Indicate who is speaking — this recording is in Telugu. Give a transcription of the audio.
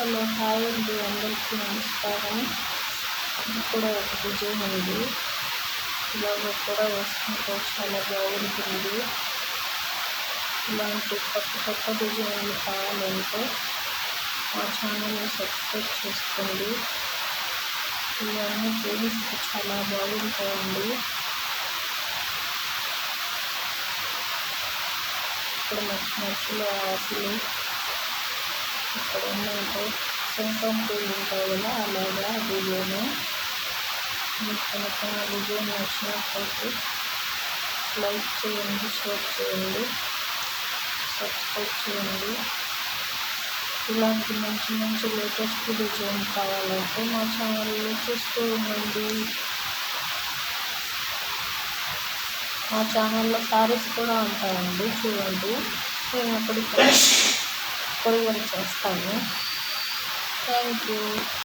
Speaker 1: హలో హాయ్ అండి, అందరికీ నమస్కారం. ఇది కూడా ఒక డిజైన్ ఉంది. ఇలాగ కూడా వేసుకుంటే చాలా బాగుంటుంది. ఇలాంటి కొత్త డిజైన్లు కావాలంటే మా ఛానల్ని సబ్స్క్రైబ్ చేసుకోండి. ఇవన్నీ ప్లేలిస్ట్ చాలా బాగుంటాయండి. ఇక్కడ మధ్యలో ఆకులు ఇక్కడ ఏంటంటే శంఖం పూలు ఉంటాయి కదా, అలాగా డిజైన్. మీకు కనుక డిజైన్ నచ్చినట్లయితే లైక్ చేయండి, షేర్ చేయండి, సబ్స్క్రైబ్ చేయండి. ఇలాంటి మంచి లేటెస్ట్ డిజైన్ కావాలంటే మా ఛానల్లో చూస్తూ ఉండండి. మా ఛానల్లో సారీస్ కూడా ఉంటాయండి, చూడండి. నేను అప్పటికి కొరియర్ చేస్తాను. Thank you.